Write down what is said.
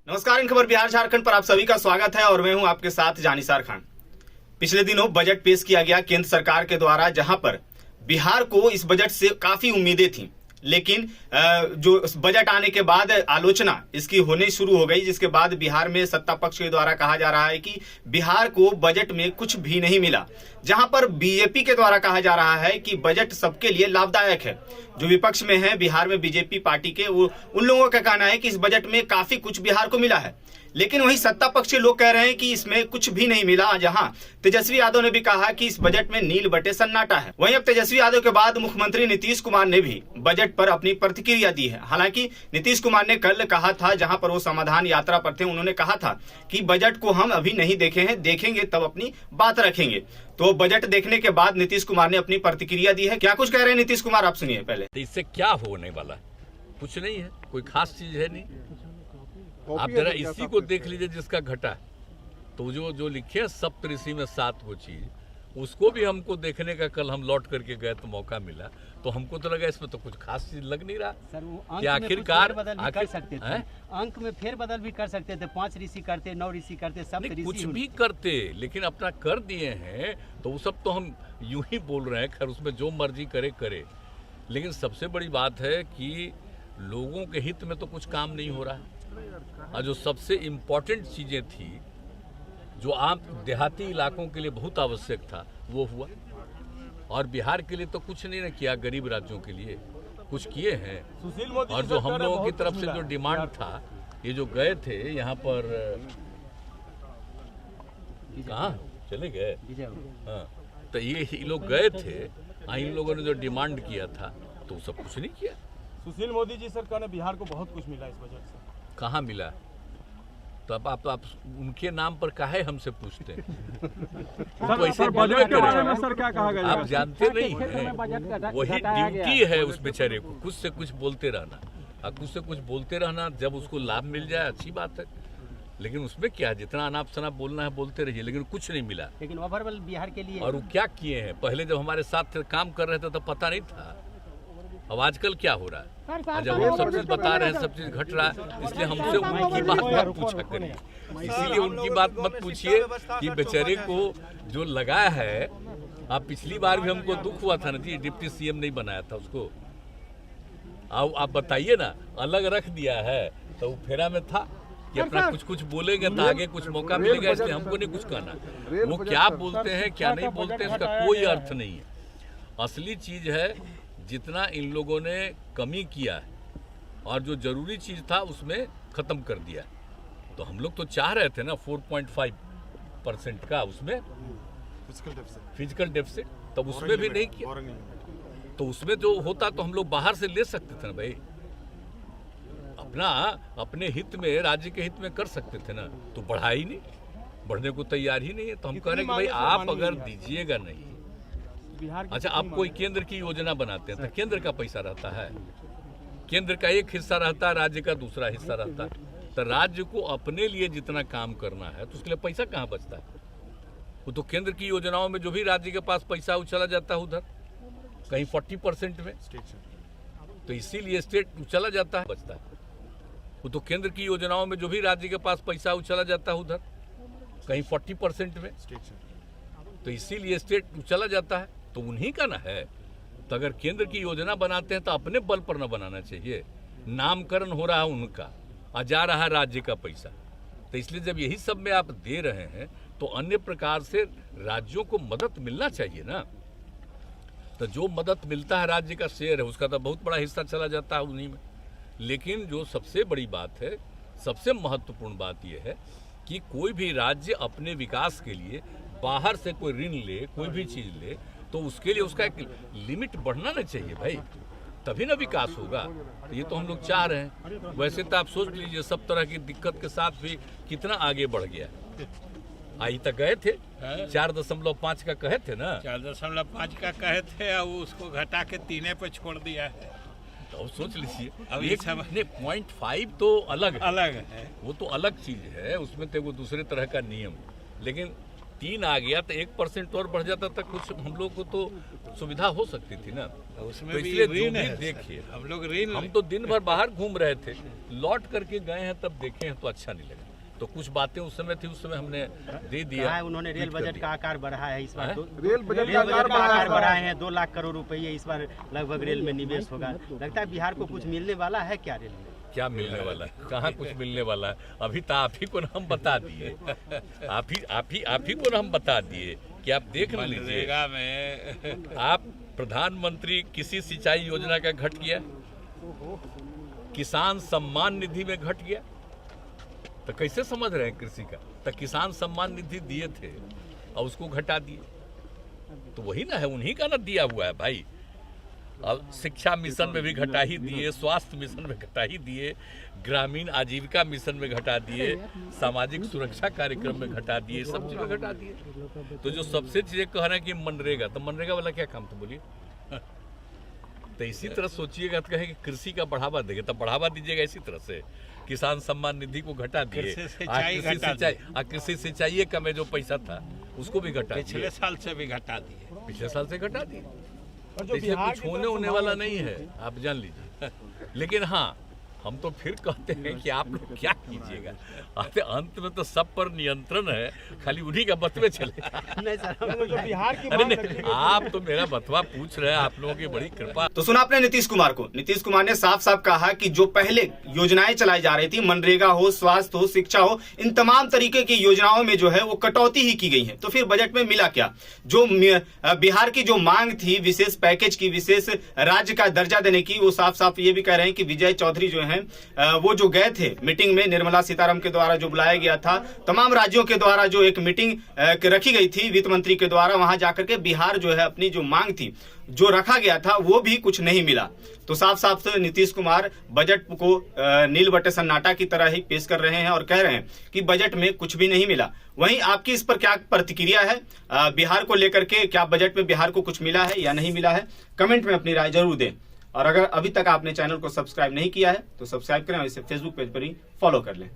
नमस्कार, इन खबर बिहार झारखंड पर आप सभी का स्वागत है और मैं हूं आपके साथ जानिसार खान। पिछले दिनों बजट पेश किया गया केंद्र सरकार के द्वारा, जहां पर बिहार को इस बजट से काफी उम्मीदें थीं, लेकिन जो बजट आने के बाद आलोचना इसकी होने शुरू हो गई, जिसके बाद बिहार में सत्ता पक्ष के द्वारा कहा जा रहा है कि बिहार को बजट में कुछ भी नहीं मिला, जहां पर बीजेपी के द्वारा कहा जा रहा है कि बजट सबके लिए लाभदायक है। जो विपक्ष में है बिहार में बीजेपी पार्टी के, वो उन लोगों का कहना है कि इस बजट में काफी कुछ बिहार को मिला है, लेकिन वही सत्ता पक्ष के लोग कह रहे हैं कि इसमें कुछ भी नहीं मिला। जहां तेजस्वी यादव ने भी कहा कि इस बजट में नील बटे सन्नाटा है। वहीं अब तेजस्वी यादव के बाद मुख्यमंत्री नीतीश कुमार ने भी बजट पर अपनी प्रतिक्रिया दी है। हालांकि नीतीश कुमार ने कल कहा था, जहां पर वो समाधान यात्रा पर थे, उन्होंने कहा था कि बजट को हम अभी नहीं देखे हैं, देखेंगे तब अपनी बात रखेंगे। तो बजट देखने के बाद नीतीश कुमार ने अपनी प्रतिक्रिया दी है। क्या कुछ कह रहे हैं नीतीश कुमार, आप सुनिए पहले। इससे क्या होने वाला है? कुछ नहीं है, कोई खास चीज है नहीं। आप जरा इसी को देख लीजिए जिसका घटा, तो जो लिखे सप्तऋषि में 7 वो चीज, उसको भी हमको देखने का कल हम लौट करके गए तो मौका मिला, तो हमको तो लगा इसमें तो कुछ खास चीज लग नहीं रहा सर। वो कि आखिरकार कर सकते थे, अंक में फेरबदल भी कर सकते थे, 5 ऋषि करते, 9 ऋषि करते, सब ऋषि कुछ भी करते, लेकिन अपना कर दिए हैं तो वो सब तो हम यूं ही बोल रहे हैं। खैर उसमें जो मर्जी करे, लेकिन सबसे बड़ी बात है कि लोगों के हित में तो कुछ काम नहीं हो रहा। और जो सबसे इम्पोर्टेंट चीजें थी, जो आम देहाती इलाकों के लिए बहुत आवश्यक था, वो हुआ। और बिहार के लिए तो कुछ नहीं ना किया, गरीब राज्यों के लिए कुछ किए हैं। और जो हम लोगों की तरफ से जो डिमांड था, ये जो गए थे यहाँ पर, कहाँ चले गए, हाँ, तो ये लोग गए थे, इन लोगों ने जो डिमांड किया था तो सब कुछ नहीं किया। सुशील मोदी जी सरकार ने बिहार को बहुत कुछ मिला इस बजट से। कहाँ मिला? तो अब आप उनके नाम पर काहे हमसे पूछते हैं? तो ऐसे बोलवे करें, सर क्या कहा गया? आप जानते नहीं हैं, वही ड्यूटी है उस बेचारे को, कुछ से कुछ बोलते रहना। और कुछ से कुछ बोलते रहना, जब उसको लाभ मिल जाए अच्छी बात है, लेकिन उसमें क्या, जितना अनाप शनाप बोलना है बोलते रहिए, लेकिन कुछ नहीं मिला। लेकिन ओवरऑल बिहार के लिए, और वो क्या किए हैं? पहले जब हमारे साथ काम कर रहे थे तो पता नहीं था, अब आजकल क्या हो रहा है? जब हम सब चीज बता रहे हैं, सब चीज घट रहा है, इसलिए हमसे उनकी बात मत पूछा करिए। इसीलिए उनकी बात मत पूछिए कि बेचारे को जो लगा है। आप पिछली बार भी हमको दुख हुआ था ना जी, डिप्टी सीएम नहीं बनाया था उसको। आप बताइए ना, अलग रख दिया है तो फेरा में था कि अपना कुछ बोलेंगे तो आगे कुछ मौका मिलेगा, इसलिए हमको नहीं कुछ कहना। वो क्या बोलते हैं क्या नहीं बोलते हैं, उसका कोई अर्थ नहीं है। असली चीज है जितना इन लोगों ने कमी किया है और जो जरूरी चीज था उसमें खत्म कर दिया। तो हम लोग तो चाह रहे थे ना 4.5% का उसमें फिजिकल डेफिसिट, तब उसमें भी नहीं किया। तो उसमें जो होता तो हम लोग बाहर से ले सकते थे ना भाई, अपने हित में, राज्य के हित में कर सकते थे ना। तो बढ़ा ही नहीं, बढ़ने को तैयार ही नहीं है। तो हम कह रहे हैं कि भाई आप अगर दीजिएगा नहीं, अच्छा आप कोई केंद्र की योजना बनाते हैं तो केंद्र का पैसा रहता है, केंद्र का एक हिस्सा रहता है, राज्य का दूसरा हिस्सा रहता है। तो राज्य को अपने लिए जितना काम करना है तो उसके लिए पैसा कहाँ बचता है? वो तो केंद्र की योजनाओं में जो भी राज्य के पास पैसा वो चला जाता है उधर, कहीं 40% में, तो इसीलिए स्टेट चला जाता है, बचता है। वो तो केंद्र की योजनाओं में जो भी राज्य के पास पैसा वो चला जाता है उधर, कहीं 40% में, तो इसीलिए स्टेट चला जाता है। तो उन्हीं का ना है। तो अगर केंद्र की योजना बनाते हैं तो अपने बल पर ना बनाना चाहिए। नामकरण हो रहा है उनका और जा रहा है राज्य का पैसा। तो इसलिए जब यही सब में आप दे रहे हैं तो अन्य प्रकार से राज्यों को मदद मिलना चाहिए ना। तो जो मदद मिलता है, राज्य का शेयर है, उसका तो बहुत बड़ा हिस्सा चला जाता है उन्हीं में। लेकिन जो सबसे बड़ी बात है, सबसे महत्वपूर्ण बात यह है कि कोई भी राज्य अपने विकास के लिए बाहर से कोई ऋण ले, कोई भी चीज ले, तो उसके लिए उसका एक लिमिट बढ़ना नहीं चाहिए भाई, तभी ना विकास होगा। तो ये तो हम लोग चाह रहे हैं। वैसे तो आप सोच लीजिए, सब तरह की दिक्कत के साथ भी कितना आगे बढ़ गया। आई तक गए थे 4.5 का कहे थे ना, 4.5 का कहे थे, और उसको घटा के 3 पे छोड़ दिया है। तो सोच लीजिए, अब एक 0.5 तो अलग है, वो तो अलग चीज है, उसमें तो वो दूसरे तरह का नियम। लेकिन 3 आ गया तो 1% और बढ़ जाता तक कुछ हम लोग को तो सुविधा हो सकती थी ना। उसमें तो भी इसलिए ऋण जो भी है देखिए, हम लोग ऋण हम तो दिन भर बाहर घूम रहे थे, लौट करके गए हैं तब देखे हैं तो अच्छा नहीं लगा। तो कुछ बातें उस समय थी, उस समय हमने दे दिया। कहा है उन्होंने रेल बजट का आकार बढ़ाया है इस बार। रेल बजट का आकार बढ़ाए हैं, 2 लाख करोड़ रुपये इस बार लगभग रेल में निवेश होगा। लगता है बिहार को कुछ मिलने वाला है क्या रेल में? क्या मिलने वाला है? कहाँ कुछ मिलने वाला है? अभी तो आप ही को हम बता दिए, आप ही को हम बता दिए कि आप देख लीजिए। मनरेगा में आप प्रधानमंत्री कृषि सिंचाई योजना का घट गया, किसान सम्मान निधि में घट गया, तो कैसे समझ रहे हैं कृषि का? तो किसान सम्मान निधि दिए थे और उसको घटा दिए, तो वही ना है, उन्हीं का ना दिया हुआ है भाई। अब शिक्षा मिशन में भी घटा ही दिए, स्वास्थ्य मिशन में घटा ही दिए, ग्रामीण आजीविका मिशन में घटा दिए, सामाजिक सुरक्षा कार्यक्रम में घटा दिए, सब चीज में घटा दिए। तो जो सबसे चीजें कह रहे हैं कि मनरेगा, तो मनरेगा वाला क्या काम था बोलिए? तो इसी तरह सोचिएगा तो कहें कि कृषि का बढ़ावा देंगे, तो बढ़ावा दीजिएगा इसी तरह से। किसान सम्मान निधि को घटा दिए, कृषि सिंचाई का में जो पैसा था उसको भी घटा दिए, पिछले साल से भी घटा दिए, पिछले साल से घटा दिए। और जो इसलिए बिहार कुछ की होने तरफ होने वाला नहीं है, आप जान लीजिए। लेकिन हाँ, हम तो फिर कहते हैं कि आप लोग क्या कीजिएगा, अंत में तो सब पर नियंत्रण है, खाली उन्हीं का बतवे चलेगा। नहीं सर, तो जो बिहार की अरे मांग रखी नहीं, गई आप तो मेरा बतवा पूछ रहे हैं, आप लोगों की बड़ी कृपा। तो सुना आपने नीतीश कुमार को। नीतीश कुमार ने साफ साफ कहा कि जो पहले योजनाएं चलाई जा रही थी, मनरेगा हो, स्वास्थ्य हो, शिक्षा हो, इन तमाम तरीके की योजनाओं में जो है वो कटौती ही की गई है। तो फिर बजट में मिला क्या? जो बिहार की जो मांग थी विशेष पैकेज की, विशेष राज्य का दर्जा देने की, वो साफ साफ ये भी कह रहे हैं कि विजय चौधरी जो है वो जो गए थे मीटिंग में, निर्मला सीतारमण के द्वारा जो बुलाया गया था, तमाम राज्यों के द्वारा जो एक मीटिंग रखी गई थी वित्त मंत्री के द्वारा, वहां जाकर के बिहार जो है अपनी जो मांग थी, जो रखा गया था, वो भी कुछ नहीं मिला। तो साफ साफ नीतीश कुमार बजट को नील बटे सन्नाटा की तरह ही पेश कर रहे हैं और कह रहे हैं कि बजट में कुछ भी नहीं मिला। वहीं आपकी इस पर क्या प्रतिक्रिया है? बिहार को लेकर के क्या बजट में बिहार को कुछ मिला है या नहीं मिला है? कमेंट में अपनी राय जरूर दें। और अगर अभी तक आपने चैनल को सब्सक्राइब नहीं किया है तो सब्सक्राइब करें और इसे फेसबुक पेज पर ही फॉलो कर लें।